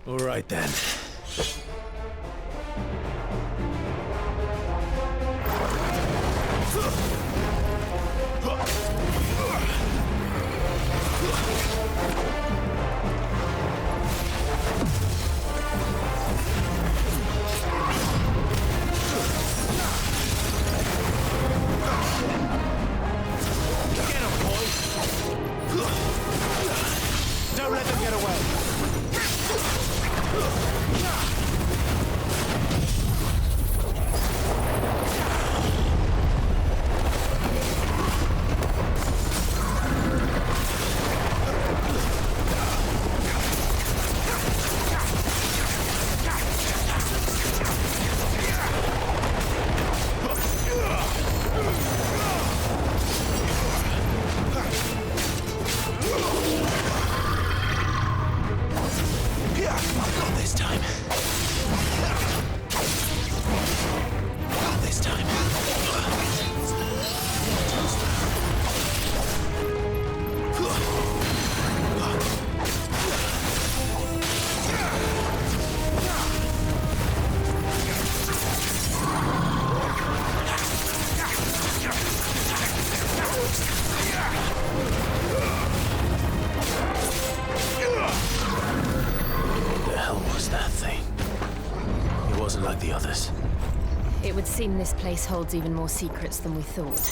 All right then. Don't let them get away! Like the others. It would seem this place holds even more secrets than we thought.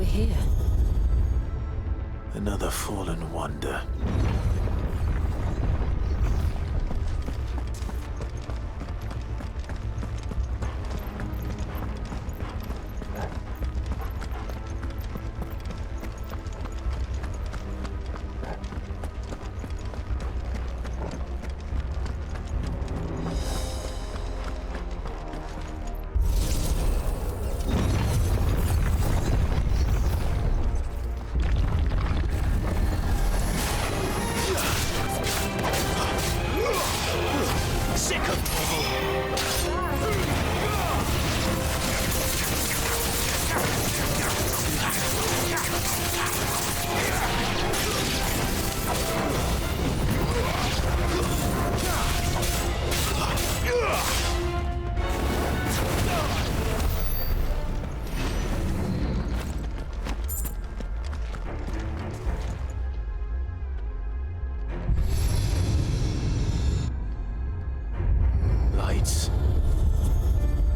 Here. Another fallen wonder.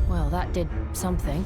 Well, that did something.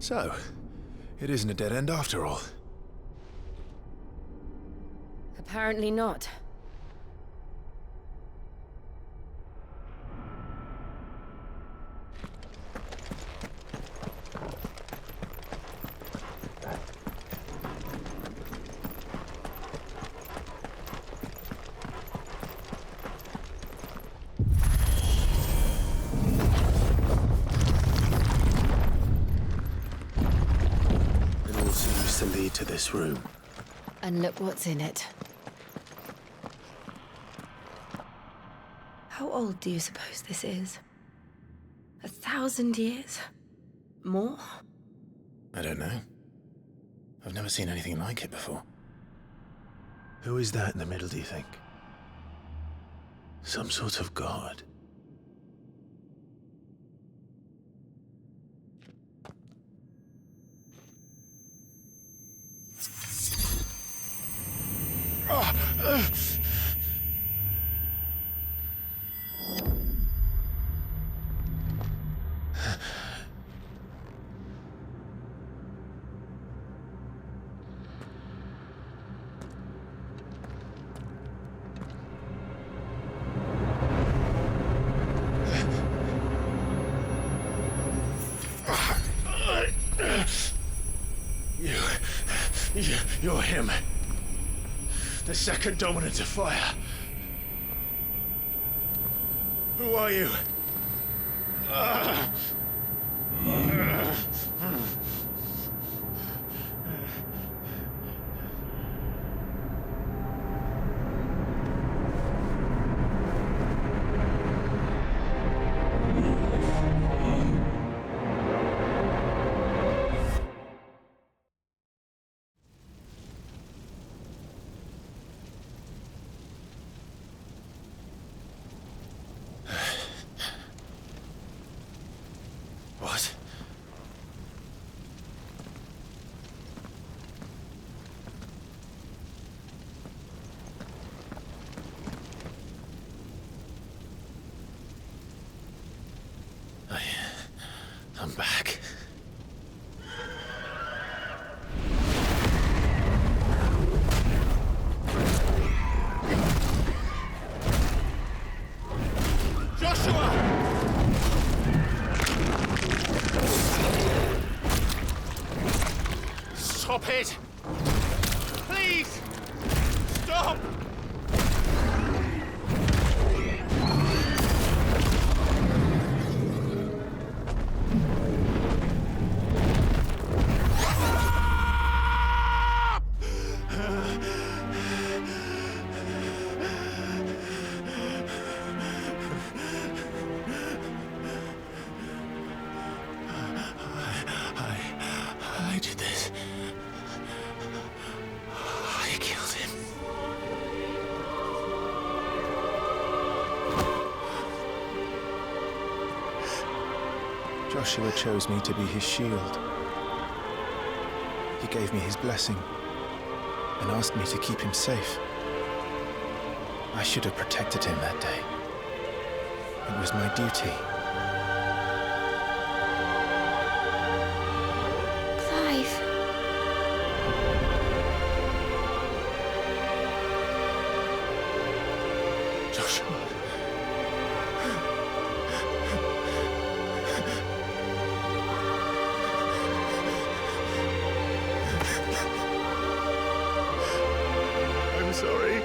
So, It isn't a dead end after all. Apparently not. It all seems to lead to this room. And look what's in it. How old do you suppose this is? 1,000 years? More? I don't know. I've never seen anything like it before. Who is that in the middle, do you think? Some sort of god? You're him. The second dominant of fire. Who are you? What? I'm back. Stop it! Please! Stop! I did this. I killed him. Joshua chose me to be his shield. He gave me his blessing and asked me to keep him safe. I should have protected him that day. It was my duty. Clive. Joshua. I'm sorry.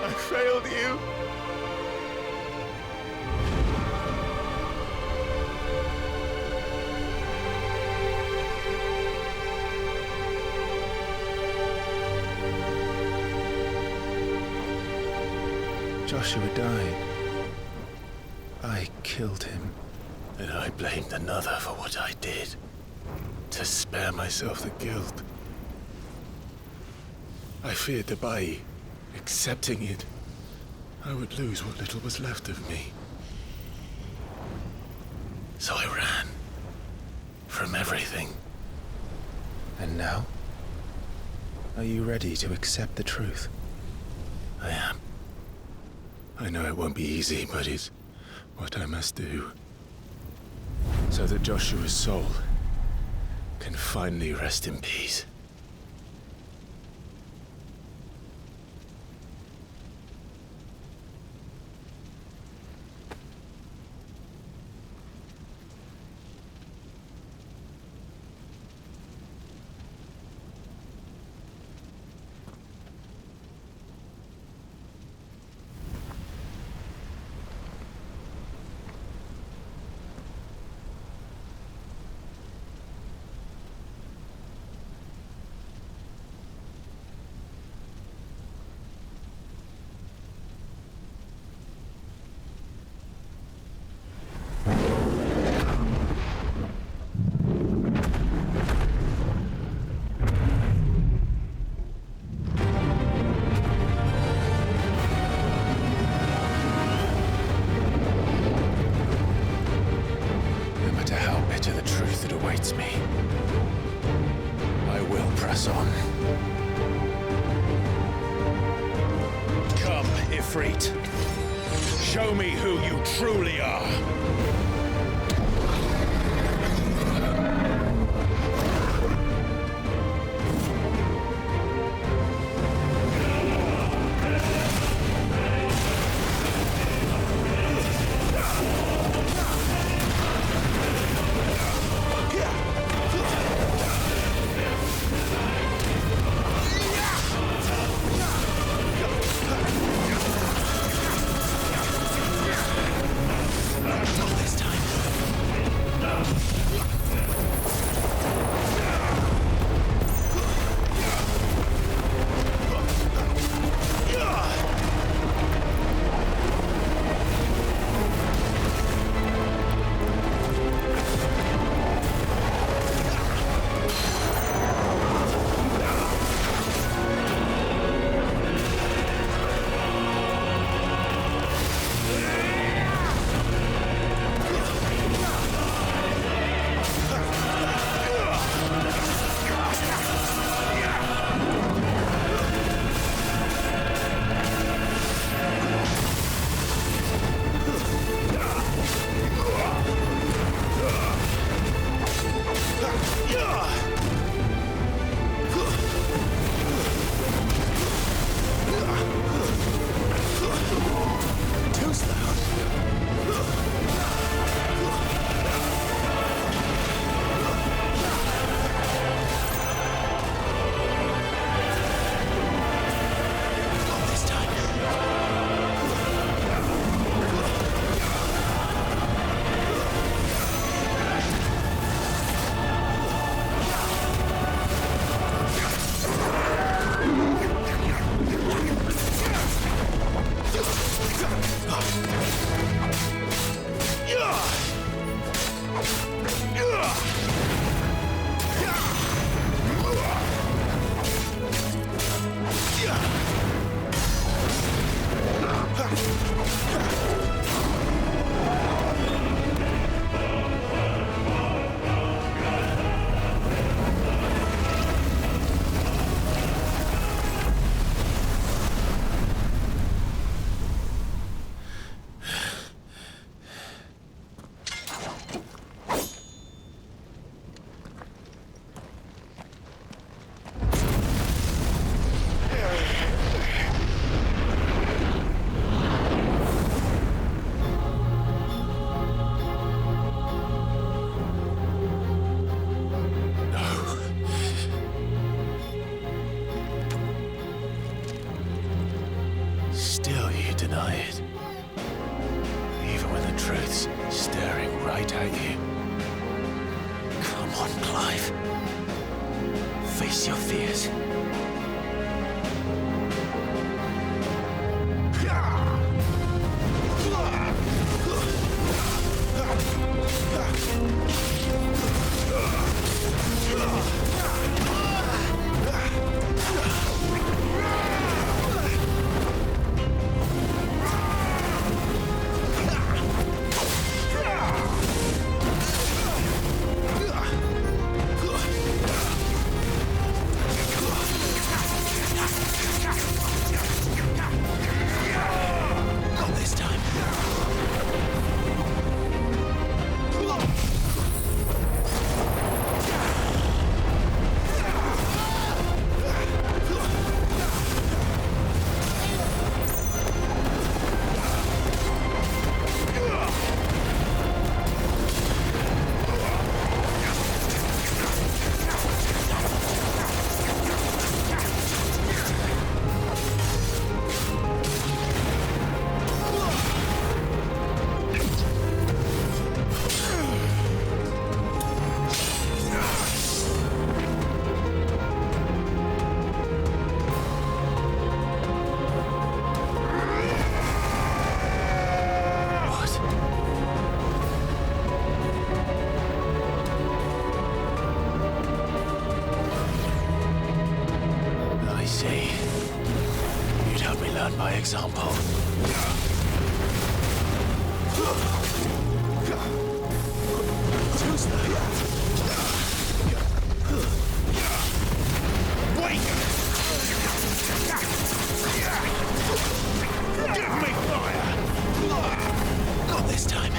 I failed you. Joshua died. I killed him. And I blamed another for what I did. To spare myself the guilt. I feared that by accepting it, I would lose what little was left of me. So I ran. From everything. And now? Are you ready to accept the truth? I am. I know it won't be easy, but it's what I must do. So that Joshua's soul can finally rest in peace. Me. I will press on. Come, Ifrit. Show me who you truly are. deny it. Even when the truth's staring right at you. Come on, Clive. Face your fears. see. You'd help me learn by example. Wait! Give me fire! Not this time.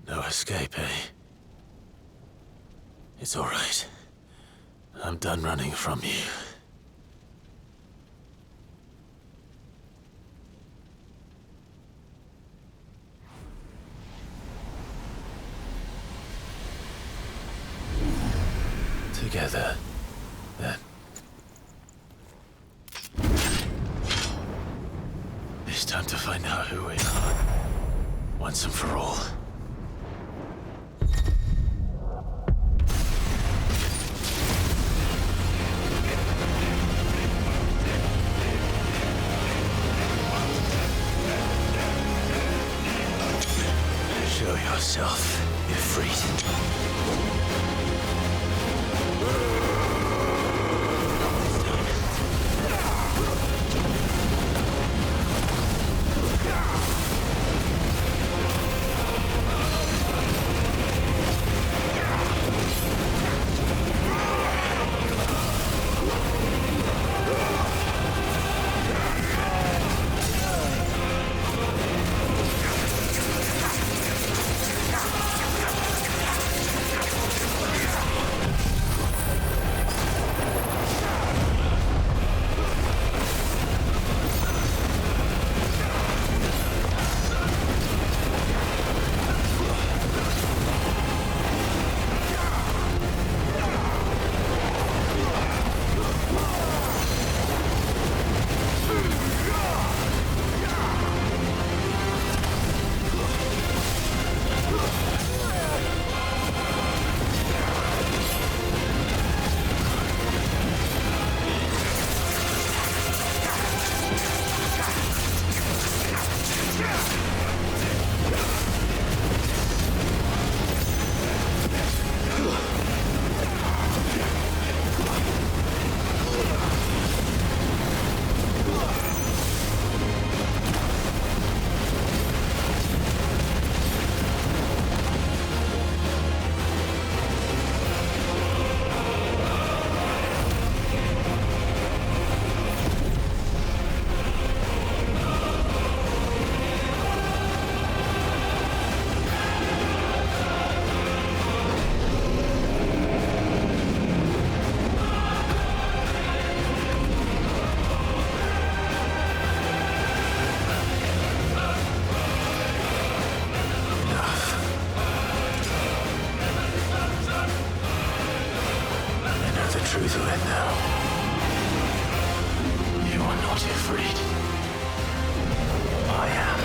No escape, eh? It's all right. I'm done running from you. Together, then. It's time to find out who we are, once and for all. Show yourself, Ifrit. to it now. You are not Ifrit. I am.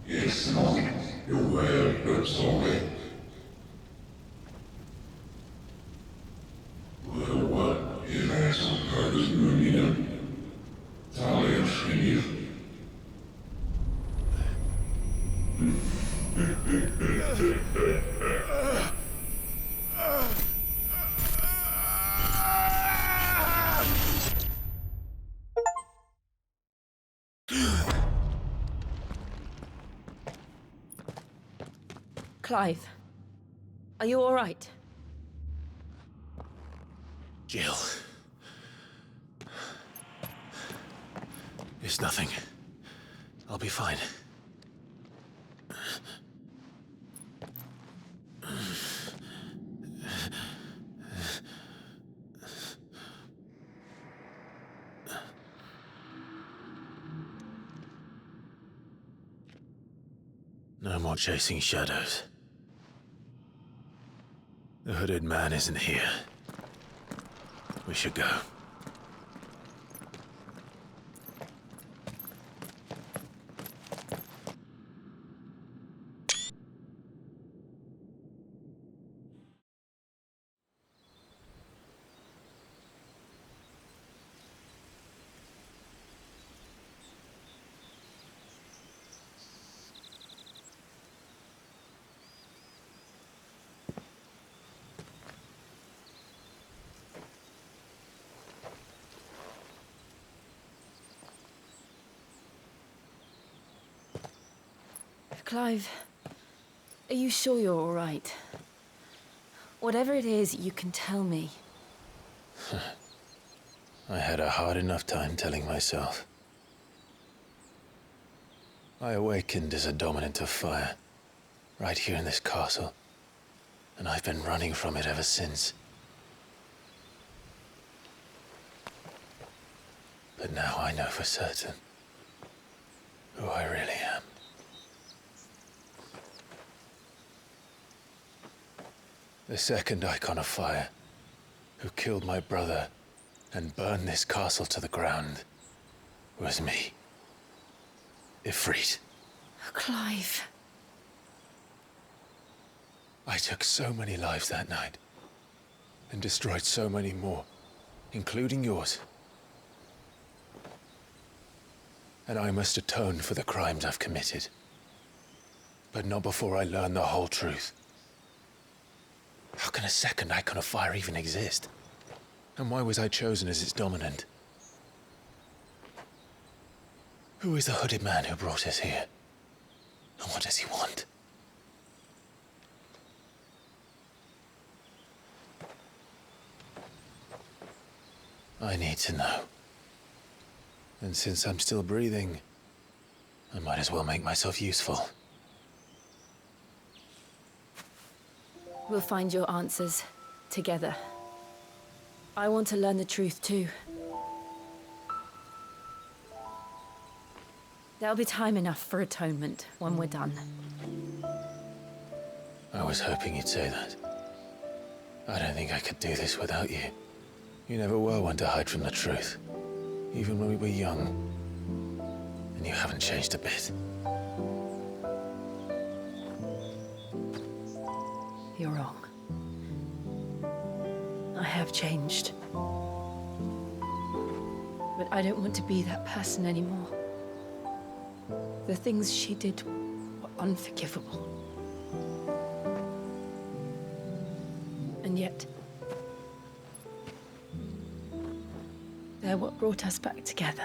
Yes, no, you're well, but sorry. Well, what? It has some purpose in you. Talent in you. Clive, are you all right? Jill. It's nothing. I'll be fine. No more chasing shadows. The hooded man isn't here. We should go. Clive, are you sure you're all right? Whatever it is, you can tell me. I had a hard enough time telling myself. I awakened as a dominant of fire, right here in this castle, and I've been running from it ever since. But now I know for certain who I really am. The second icon of fire, who killed my brother and burned this castle to the ground, was me. Ifrit. Clive. I took so many lives that night, and destroyed so many more, including yours. And I must atone for the crimes I've committed. But not before I learn the whole truth. How can a second icon of fire even exist? And why was I chosen as its dominant? Who is the hooded man who brought us here? And what does he want? I need to know. And since I'm still breathing, I might as well make myself useful. We'll find your answers together. I want to learn the truth too. There'll be time enough for atonement when we're done. I was hoping you'd say that. I don't think I could do this without you. You never were one to hide from the truth, even when we were young. And you haven't changed a bit. You're wrong. I have changed. But I don't want to be that person anymore. The things she did were unforgivable. And yet, they're what brought us back together.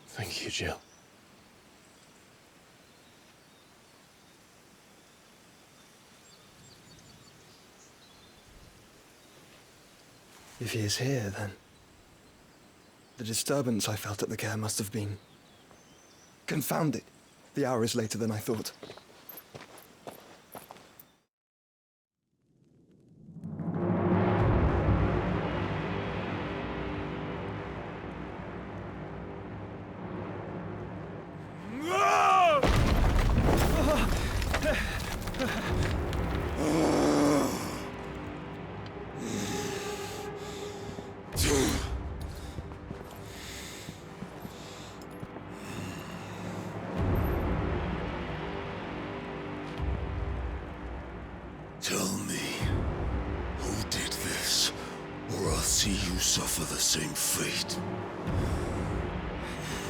Thank you, Jill. If he is here, then the disturbance I felt at the care must have been confounded. The hour is later than I thought. Tell me, who did this, or I'll see you suffer the same fate.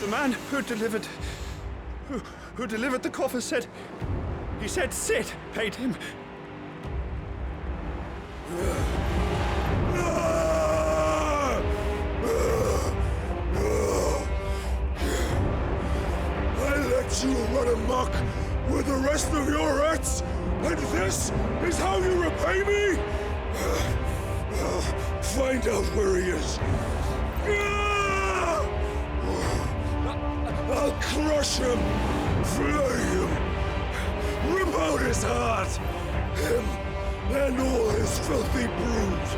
The man who delivered the coffer said... He said Sid paid him. I let you run amok with the rest of your rats, and this is how you repay me? Find out where he is. I'll crush him, flay him, rip out his heart, him and all his filthy brood,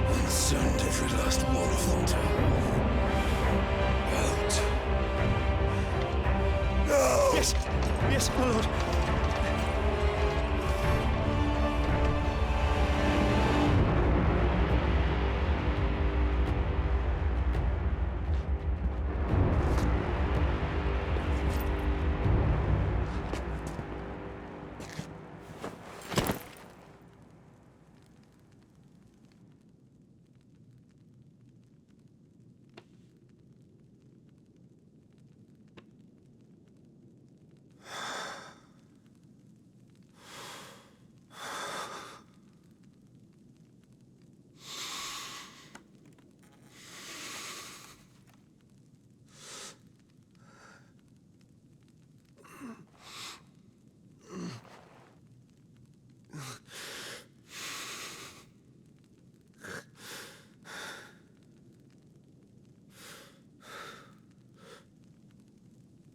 and send every last one of them to hell. Out. Now! Yes, yes, my lord.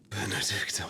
Benedicta.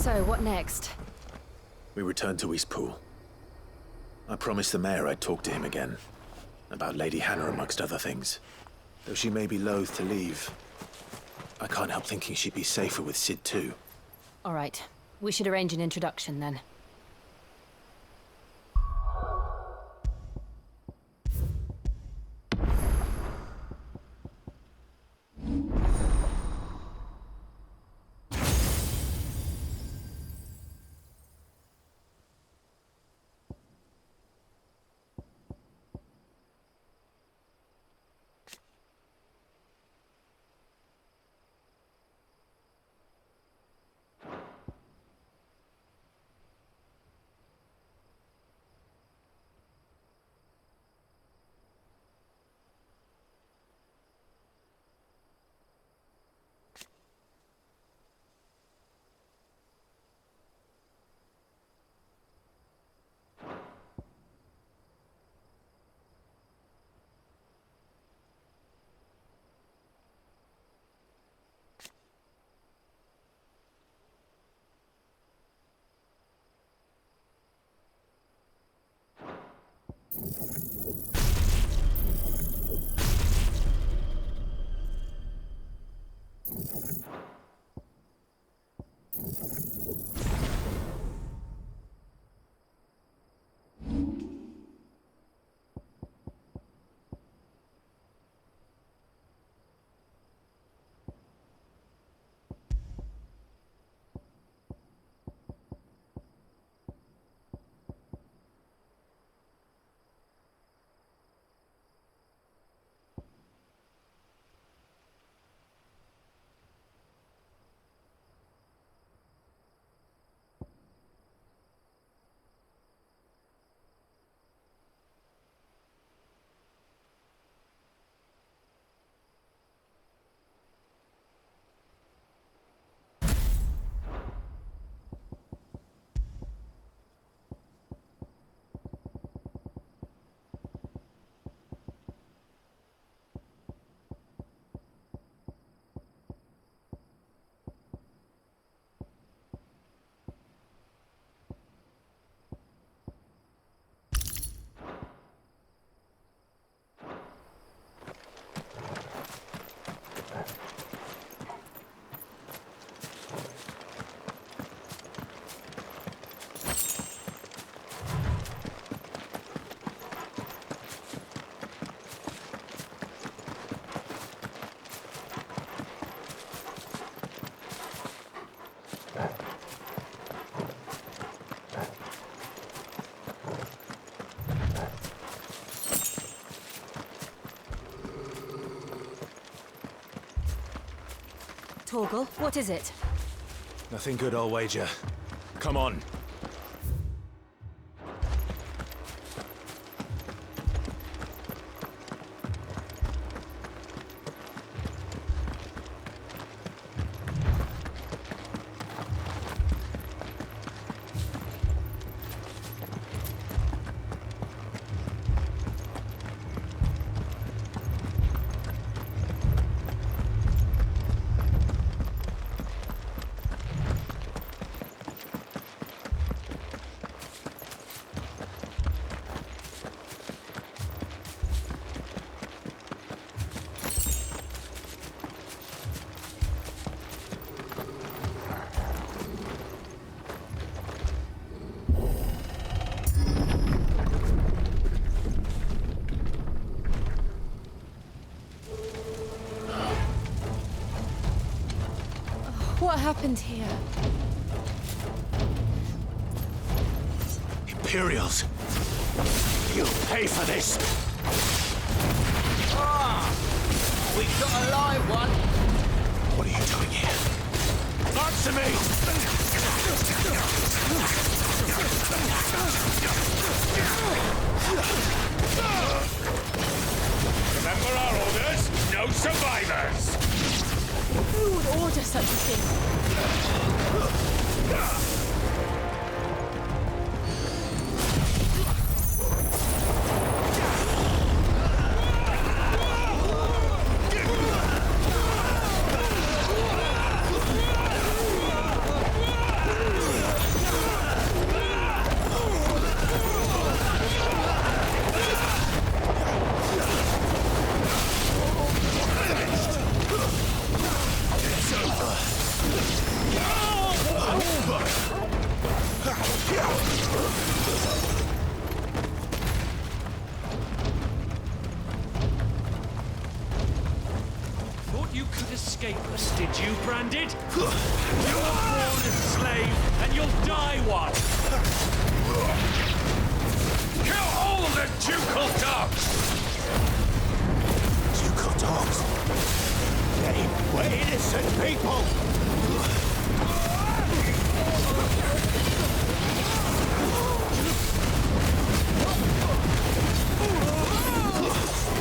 So, what next? We returned to Eastpool. I promised the mayor I'd talk to him again. About Lady Hannah, amongst other things. Though she may be loath to leave, I can't help thinking she'd be safer with Sid too. All right. We should arrange an introduction then. Torgal, what is it? Nothing good, I'll wager. Come on. What happened here? Imperials! You'll pay for this! We've got a live one! What are you doing here? Answer me! Remember our orders? No survivors! Who would order such a thing? escapist, did you, Branded? You were born a slave, and you'll die one! Kill all the ducal dogs! Ducal dogs? They were innocent people!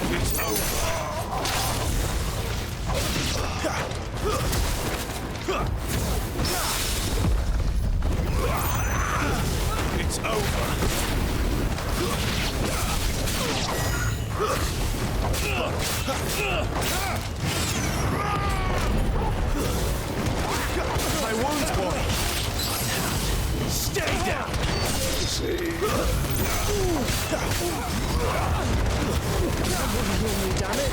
It's over. It's over. My wounds, boy! Stay down! Damn it!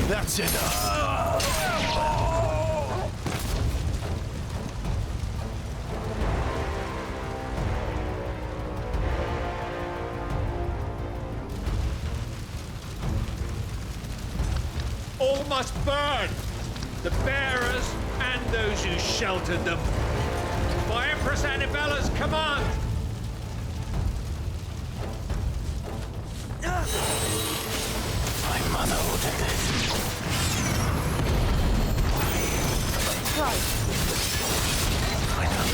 That's enough. All must burn! The bearers and those who sheltered them. By Empress Annabella's command! My mother ordered this. Right. I know.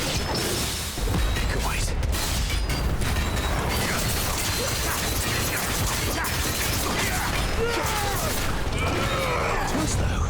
Pick a wait. Too slow.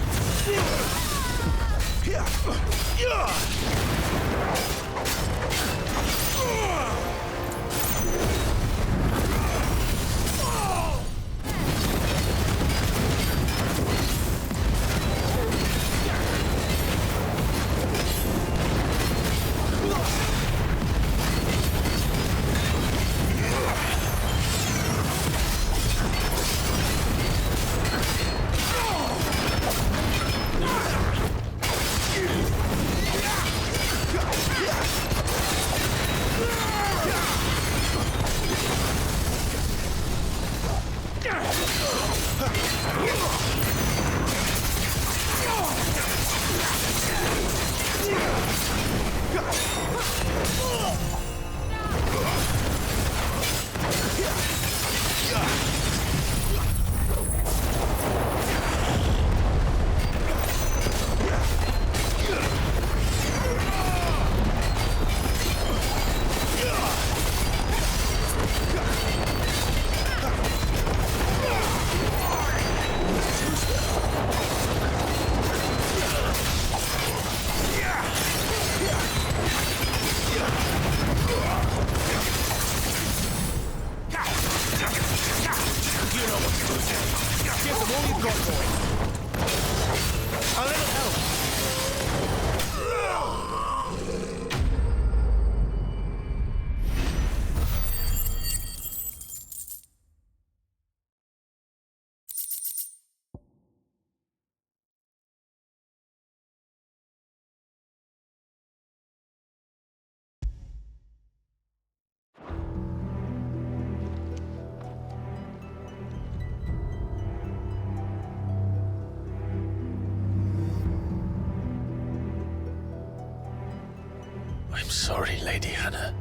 I'm sorry, Lady Hannah.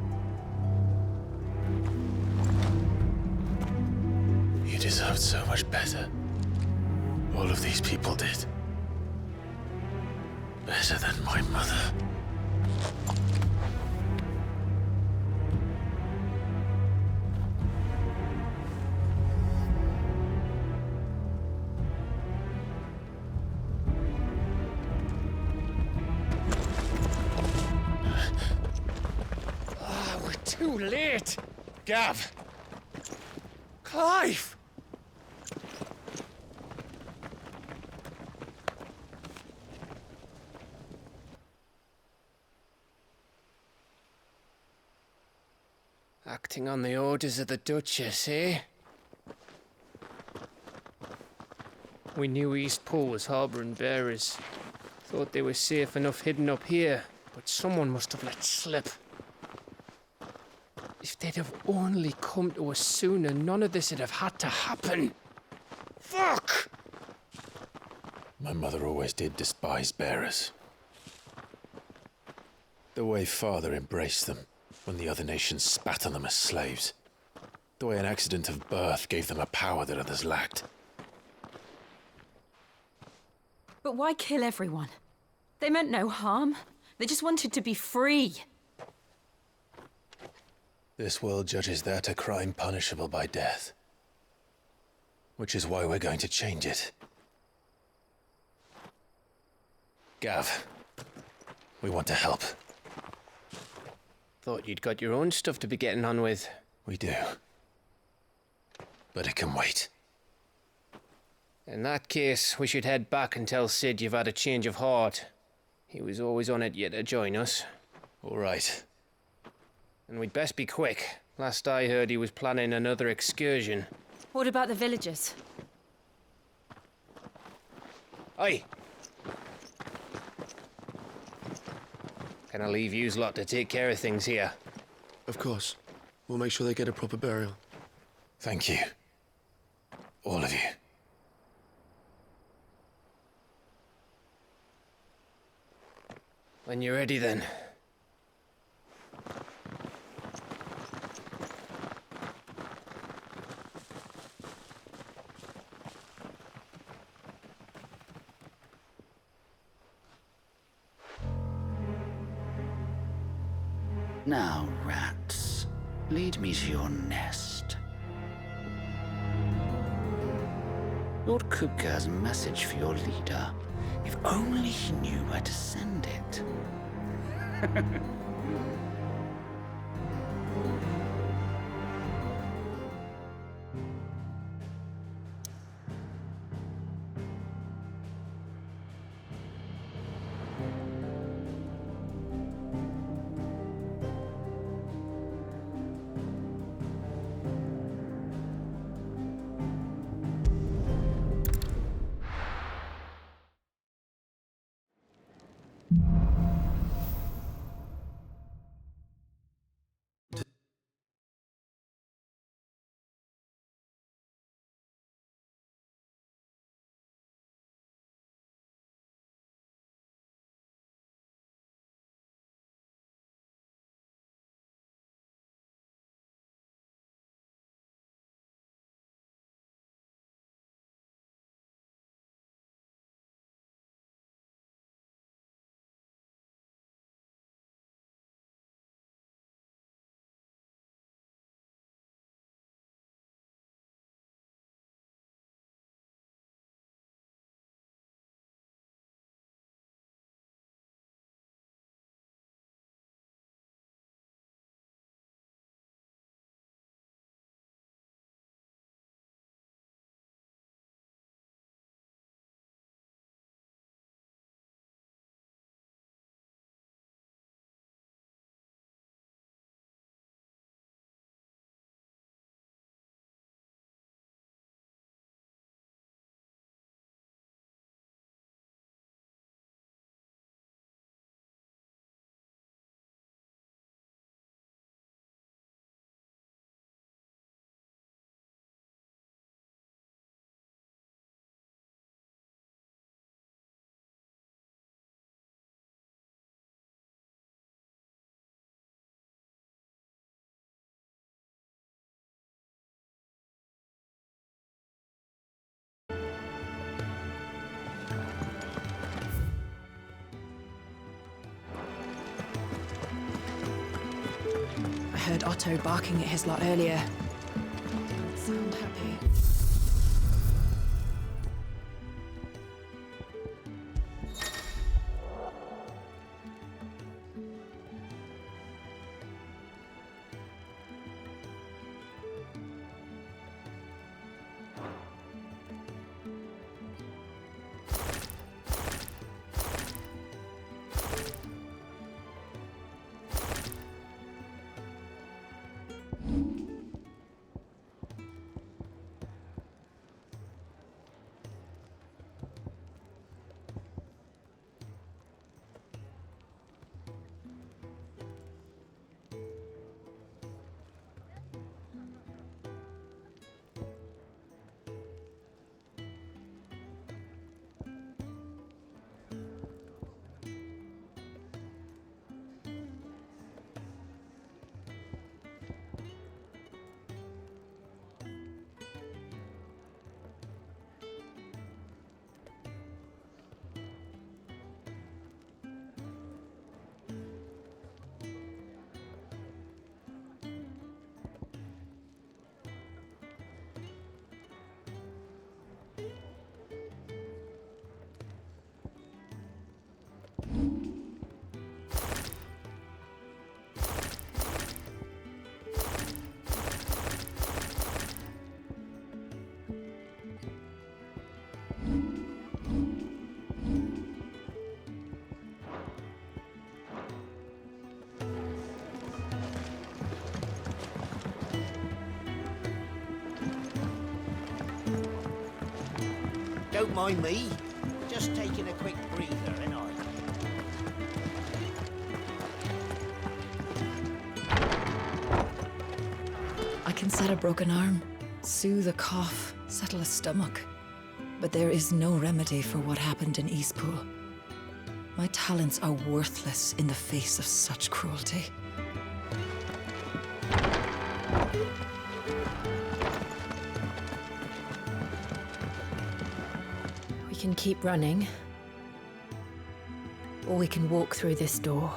deserved so much better. All of these people did. Better than my mother. We're too late. Gav! Clive! Acting on the orders of the Duchess, eh? We knew East Pool was harbouring bearers. Thought they were safe enough hidden up here, but someone must have let slip. If they'd have only come to us sooner, none of this would have had to happen. Fuck! My mother always did despise bearers. The way Father embraced them when the other nations spat on them as slaves. The way an accident of birth gave them a power that others lacked. But why kill everyone? They meant no harm. They just wanted to be free. This world judges that a crime punishable by death. Which is why we're going to change it. Gav, we want to help. Thought you'd got your own stuff to be getting on with. We do. But it can wait. In that case, we should head back and tell Sid you've had a change of heart. He was always on it yet to join us. All right. And we'd best be quick. Last I heard, he was planning another excursion. What about the villagers? Aye. Can I leave yous lot to take care of things here? Of course. We'll make sure they get a proper burial. Thank you. All of you. When you're ready, then. Now, rats, lead me to your nest. Lord Kupka has a message for your leader. If only he knew where to send it. I heard Otto barking at his lot earlier. Don't sound happy. Don't mind me. Just taking a quick breather, ain't I? I can set a broken arm, soothe a cough, settle a stomach. But there is no remedy for what happened in Eastpool. My talents are worthless in the face of such cruelty. We can keep running, or we can walk through this door.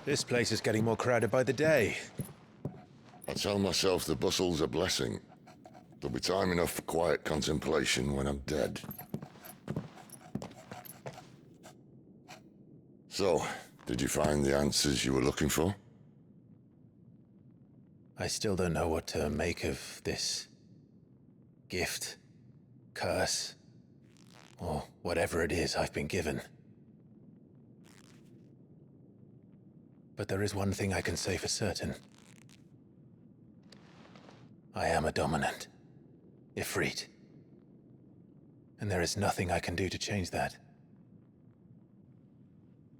This place is getting more crowded by the day. I tell myself the bustle's a blessing. There'll be time enough for quiet contemplation when I'm dead. So, did you find the answers you were looking for? I still don't know what to make of this gift, curse, or whatever it is I've been given. But there is one thing I can say for certain. I am a dominant, Ifrit. And there is nothing I can do to change that.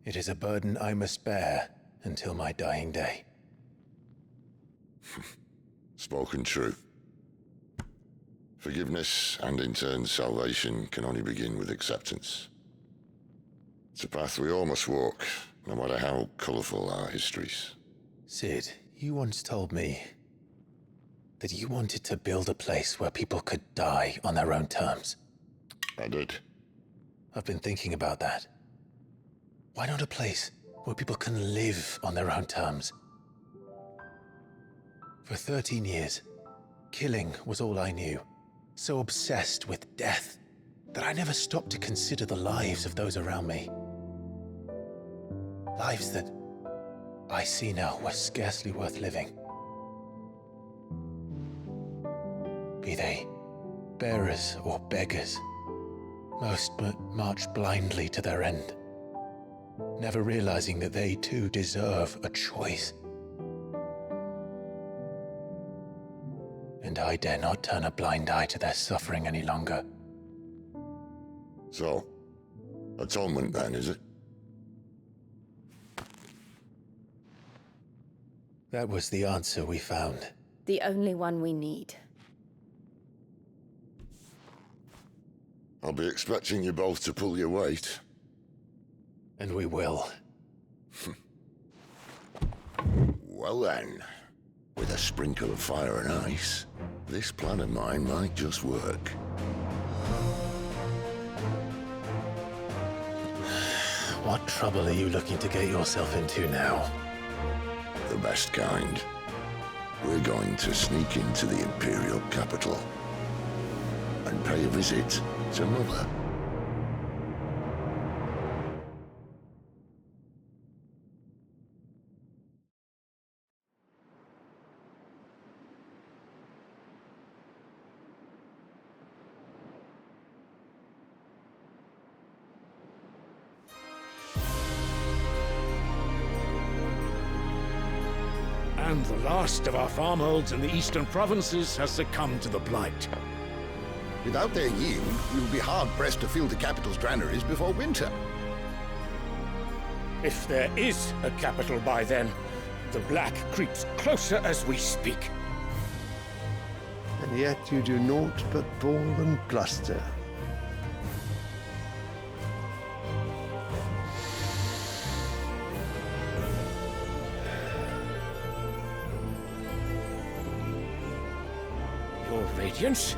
It is a burden I must bear until my dying day. Spoken true. Forgiveness, and in turn salvation, can only begin with acceptance. It's a path we all must walk, no matter how colourful our histories. Sid, you once told me that you wanted to build a place where people could die on their own terms. I did. I've been thinking about that. Why not a place where people can live on their own terms? For 13 years, killing was all I knew. So obsessed with death that I never stopped to consider the lives of those around me. Lives that I see now were scarcely worth living. Be they bearers or beggars, most march blindly to their end, never realizing that they too deserve a choice. And I dare not turn a blind eye to their suffering any longer. So, atonement then, is it? That was the answer we found. The only one we need. I'll be expecting you both to pull your weight. And we will. Well then, with a sprinkle of fire and ice, this plan of mine might just work. What trouble are you looking to get yourself into now? The best kind. We're going to sneak into the Imperial capital and pay a visit to Mother. And the last of our farmholds in the eastern provinces has succumbed to the blight. Without their yield, we will be hard-pressed to fill the capital's granaries before winter. If there is a capital by then, the black creeps closer as we speak. And yet you do naught but bawl and bluster. Your Radiance?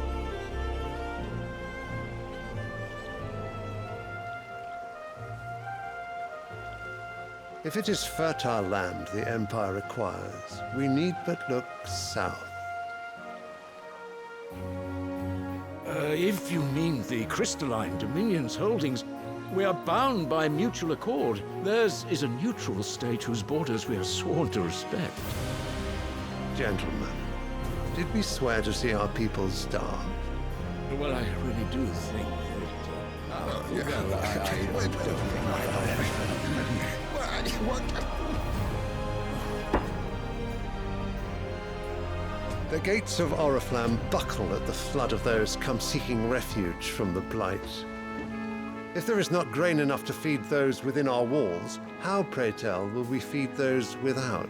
If it is fertile land the Empire requires, we need but look south. If you mean the crystalline Dominion's holdings, we are bound by mutual accord. Theirs is a neutral state whose borders we are sworn to respect. Gentlemen, did we swear to see our people starve? Well, I really do think The gates of Oriflamme buckle at the flood of those come seeking refuge from the blight. If there is not grain enough to feed those within our walls, how, pray tell, will we feed those without?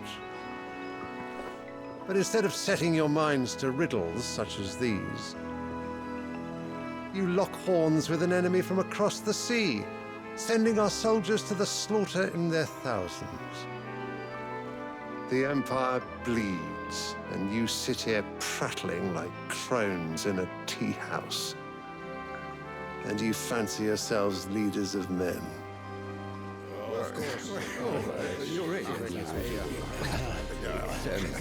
But instead of setting your minds to riddles such as these, you lock horns with an enemy from across the sea, sending our soldiers to the slaughter in their thousands. The Empire bleeds, and you sit here prattling like crones in a tea house. And you fancy yourselves leaders of men.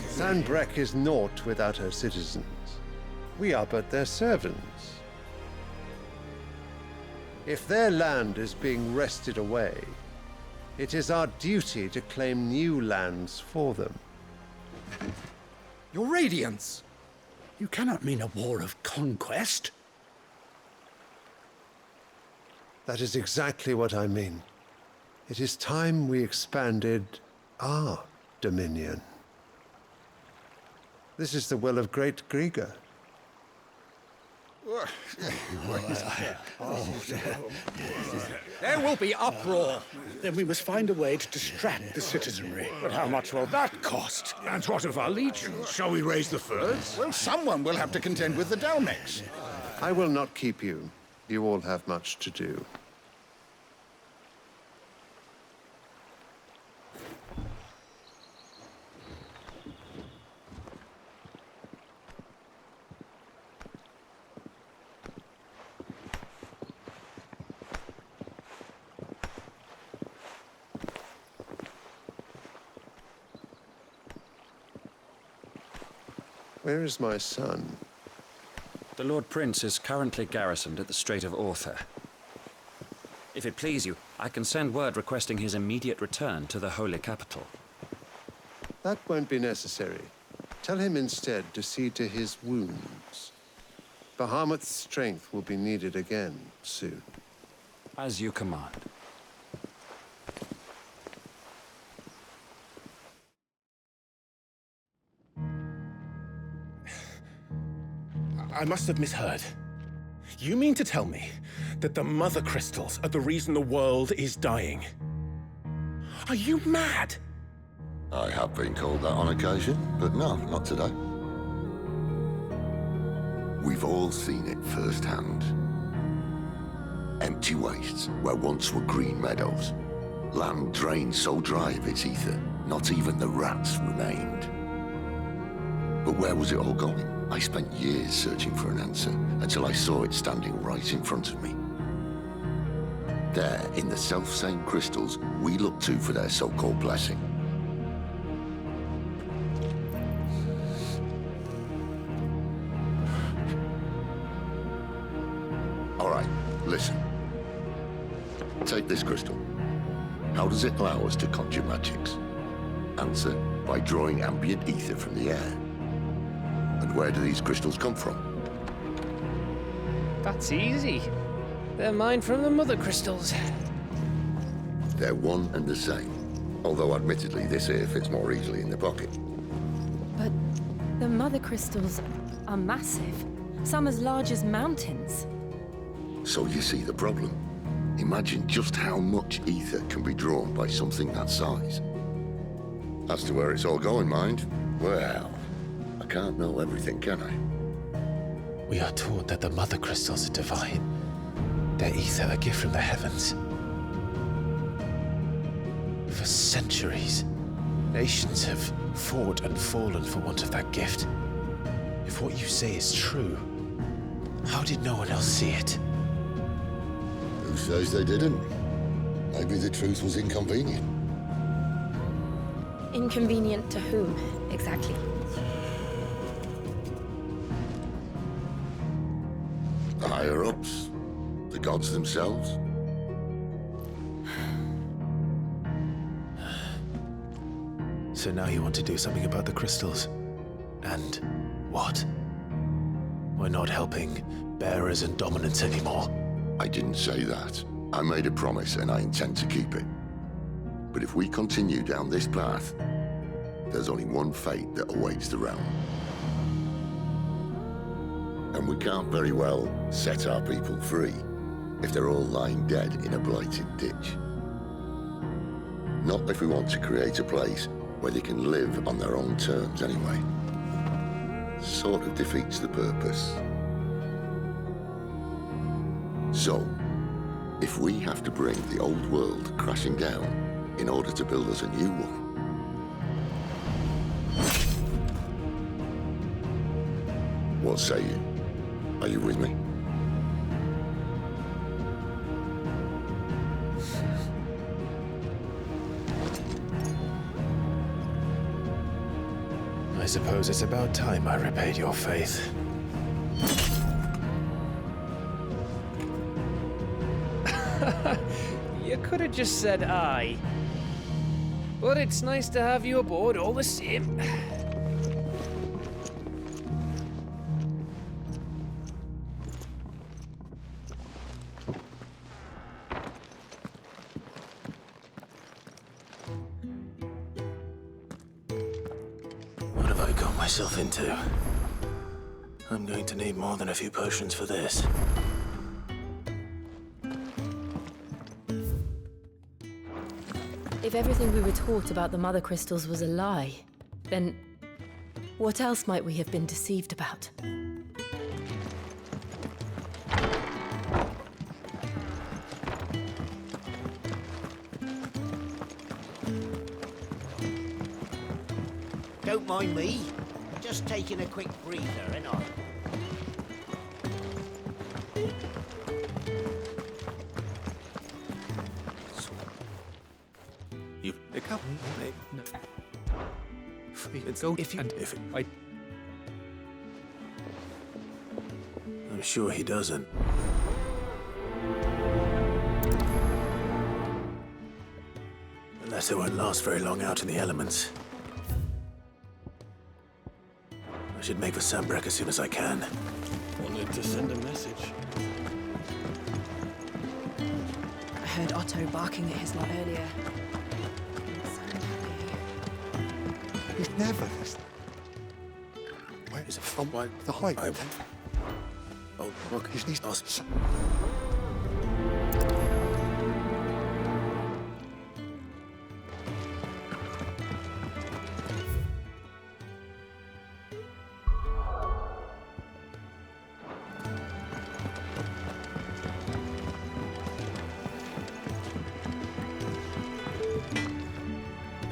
Sanbreque is naught without her citizens. We are but their servants. If their land is being wrested away, it is our duty to claim new lands for them. Your Radiance! You cannot mean a war of conquest. That is exactly what I mean. It is time we expanded our dominion. This is the will of great Grieger. There will be uproar. Then we must find a way to distract the citizenry. But how much will that cost? And what of our legions? Shall we raise the furs? Well, someone will have to contend with the Dalmex. I will not keep you. You all have much to do. Where is my son? The Lord Prince is currently garrisoned at the Strait of Arthur. If it please you, I can send word requesting his immediate return to the Holy Capital. That won't be necessary. Tell him instead to see to his wounds. Bahamut's strength will be needed again soon. As you command. I must have misheard. You mean to tell me that the Mother Crystals are the reason the world is dying? Are you mad? I have been called that on occasion, but no, not today. We've all seen it firsthand. Empty wastes where once were green meadows. Land drained so dry of its ether, not even the rats remained. But where was it all going? I spent years searching for an answer, until I saw it standing right in front of me. They're in the self-same crystals we look to for their so-called blessing. All right, listen. Take this crystal. How does it allow us to conjure magics? Answer, by drawing ambient ether from the air. And where do these crystals come from? That's easy. They're mine from the mother crystals. They're one and the same. Although admittedly, this here fits more easily in the pocket. But the mother crystals are massive. Some as large as mountains. So you see the problem. Imagine just how much ether can be drawn by something that size. As to where it's all going, mind, well, I can't know everything, can I? We are taught that the mother crystals are divine. Their ether a gift from the heavens. For centuries, nations have fought and fallen for want of that gift. If what you say is true, how did no one else see it? Who says they didn't? Maybe the truth was inconvenient. Inconvenient to whom, exactly? The higher-ups? The gods themselves? So now you want to do something about the crystals? And what? We're not helping bearers and dominants anymore. I didn't say that. I made a promise and I intend to keep it. But if we continue down this path, there's only one fate that awaits the realm. And we can't very well set our people free if they're all lying dead in a blighted ditch. Not if we want to create a place where they can live on their own terms anyway. Sort of defeats the purpose. So, if we have to bring the old world crashing down in order to build us a new one, what say you? Are you with me? I suppose it's about time I repaid your faith. You could have just said aye. But it's nice to have you aboard all the same. What have I got myself into? I'm going to need more than a few potions for this. If everything we were taught about the mother crystals was a lie, then what else might we have been deceived about? Don't mind me. Just taking a quick breather, ain't I? You pick up. No. It's Go if you and if it, I. I'm sure he doesn't. Unless it won't last very long out in the elements. I should make for Sambrek as soon as I can. Wanted to send a message. I heard Otto barking at his lot earlier. He's never listening. Where is it from? The height. Oh, look, he's awesome.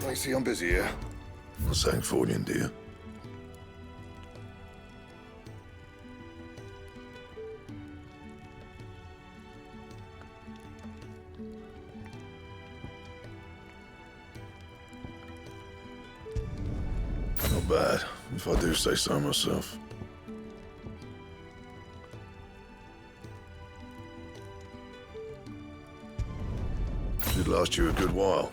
I see I'm busy here. What's saying for you, dear? bad, if I do say so myself. Should last you a good while.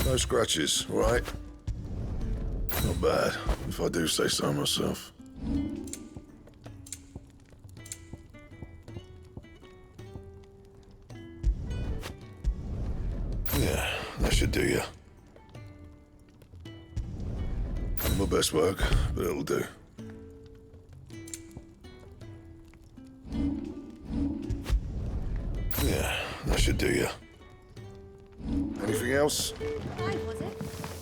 No scratches, right? Not bad, if I do say so myself. Yeah, that should do you. Not my best work, but it'll do. Yeah, that should do you. Anything else? Why was it?